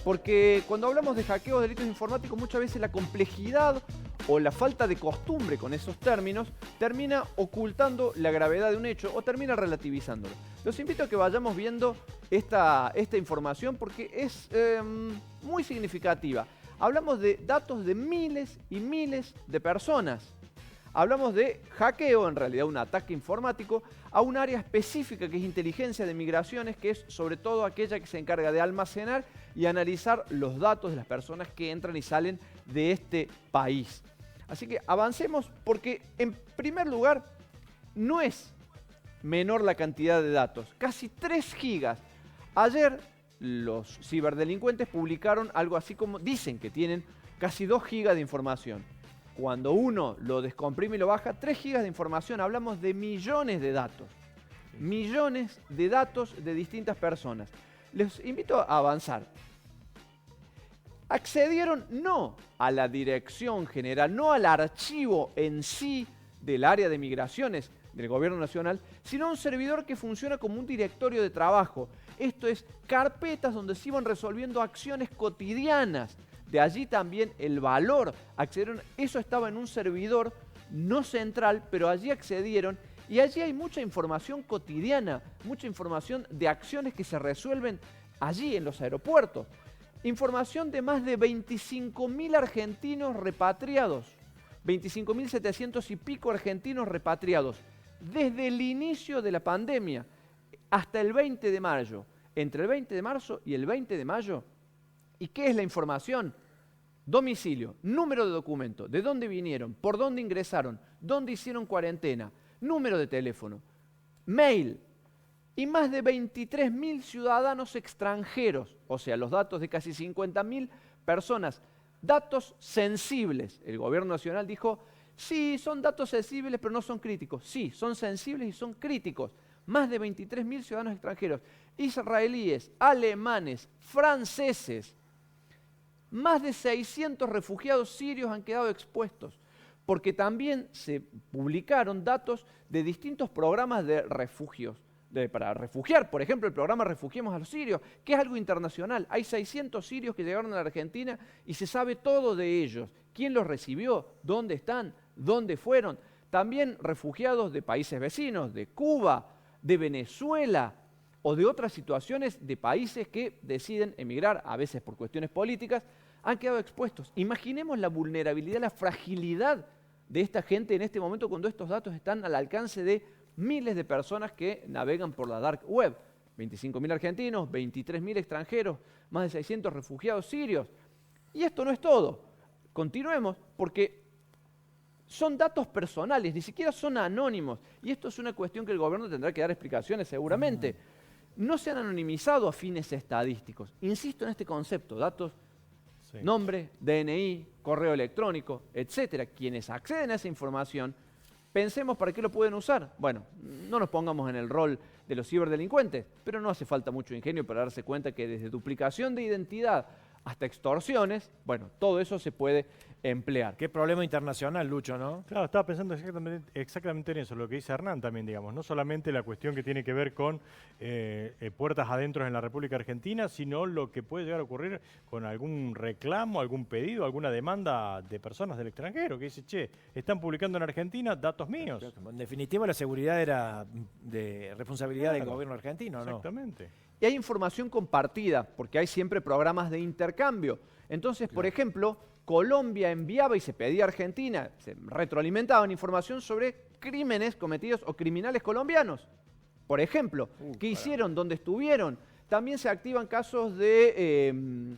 Porque cuando hablamos de hackeos, delitos informáticos, muchas veces la complejidad o la falta de costumbre con esos términos termina ocultando la gravedad de un hecho o termina relativizándolo. Los invito a que vayamos viendo esta información porque es muy significativa. Hablamos de datos de miles y miles de personas. Hablamos de hackeo, en realidad un ataque informático, a un área específica que es inteligencia de migraciones, que es sobre todo aquella que se encarga de almacenar y analizar los datos de las personas que entran y salen de este país. Así que avancemos porque, en primer lugar, no es menor la cantidad de datos. Casi 3 gigas. Ayer los ciberdelincuentes publicaron algo así como, dicen que tienen casi 2 gigas de información. Cuando uno lo descomprime y lo baja, 3 gigas de información, hablamos de millones de datos. Millones de datos de distintas personas. Les invito a avanzar. Accedieron no a la dirección general, no al archivo en sí del área de migraciones del Gobierno Nacional, sino a un servidor que funciona como un directorio de trabajo. Esto es, carpetas donde se iban resolviendo acciones cotidianas. De allí también el valor. Accedieron, eso estaba en un servidor no central, pero allí accedieron y allí hay mucha información cotidiana, mucha información de acciones que se resuelven allí en los aeropuertos. Información de más de 25.000 argentinos repatriados, 25.700 y pico argentinos repatriados, desde el inicio de la pandemia hasta el 20 de mayo, entre el 20 de marzo y el 20 de mayo. ¿Y qué es la información? Domicilio, número de documento, de dónde vinieron, por dónde ingresaron, dónde hicieron cuarentena, número de teléfono, mail y más de 23.000 ciudadanos extranjeros, o sea, los datos de casi 50.000 personas, datos sensibles. El Gobierno Nacional dijo, sí, son datos sensibles, pero no son críticos. Sí, son sensibles y son críticos. Más de 23.000 ciudadanos extranjeros, israelíes, alemanes, franceses. Más de 600 refugiados sirios han quedado expuestos, porque también se publicaron datos de distintos programas de refugios, para refugiar. Por ejemplo, el programa Refugiemos a los Sirios, que es algo internacional. Hay 600 sirios que llegaron a la Argentina y se sabe todo de ellos. ¿Quién los recibió? ¿Dónde están? ¿Dónde fueron? También refugiados de países vecinos, de Cuba, de Venezuela, o de otras situaciones de países que deciden emigrar, a veces por cuestiones políticas, han quedado expuestos. Imaginemos la vulnerabilidad, la fragilidad de esta gente en este momento cuando estos datos están al alcance de miles de personas que navegan por la dark web. 25.000 argentinos, 23.000 extranjeros, más de 600 refugiados sirios. Y esto no es todo. Continuemos porque son datos personales, ni siquiera son anónimos. Y esto es una cuestión que el gobierno tendrá que dar explicaciones seguramente. No se han anonimizado a fines estadísticos. Insisto en este concepto, datos, sí. Nombre, DNI, correo electrónico, etcétera. Quienes acceden a esa información, pensemos para qué lo pueden usar. Bueno, no nos pongamos en el rol de los ciberdelincuentes, pero no hace falta mucho ingenio para darse cuenta que desde duplicación de identidad hasta extorsiones, bueno, todo eso se puede emplear. Qué problema internacional, Lucho, ¿no? Claro, estaba pensando exactamente en eso, lo que dice Hernán también, digamos. No solamente la cuestión que tiene que ver con puertas adentro en la República Argentina, sino lo que puede llegar a ocurrir con algún reclamo, algún pedido, alguna demanda de personas del extranjero, que dice, che, están publicando en Argentina datos míos. En definitiva, la seguridad era de responsabilidad del gobierno argentino, ¿no? Exactamente. Y hay información compartida, porque hay siempre programas de intercambio. Entonces, por ejemplo, Colombia enviaba y se pedía a Argentina, se retroalimentaban información sobre crímenes cometidos o criminales colombianos. Por ejemplo, ¿qué hicieron? ¿Dónde estuvieron? También se activan casos de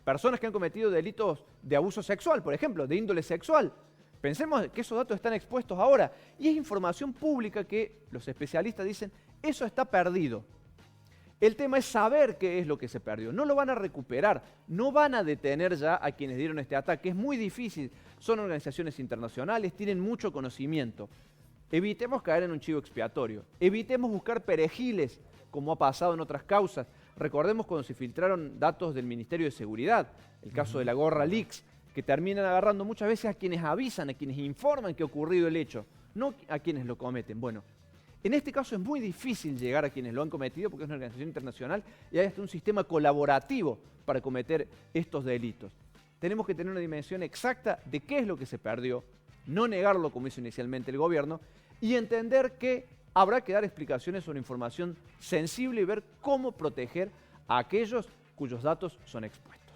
personas que han cometido delitos de abuso sexual, por ejemplo, de índole sexual. Pensemos que esos datos están expuestos ahora. Y es información pública que los especialistas dicen, eso está perdido. El tema es saber qué es lo que se perdió. No lo van a recuperar, no van a detener ya a quienes dieron este ataque. Es muy difícil. Son organizaciones internacionales, tienen mucho conocimiento. Evitemos caer en un chivo expiatorio. Evitemos buscar perejiles, como ha pasado en otras causas. Recordemos cuando se filtraron datos del Ministerio de Seguridad, el caso de la Gorra Leaks, que terminan agarrando muchas veces a quienes avisan, a quienes informan que ha ocurrido el hecho, no a quienes lo cometen. Bueno, En este caso es muy difícil llegar a quienes lo han cometido porque es una organización internacional y hay hasta un sistema colaborativo para cometer estos delitos. Tenemos que tener una dimensión exacta de qué es lo que se perdió, no negarlo como hizo inicialmente el gobierno y entender que habrá que dar explicaciones sobre información sensible y ver cómo proteger a aquellos cuyos datos son expuestos.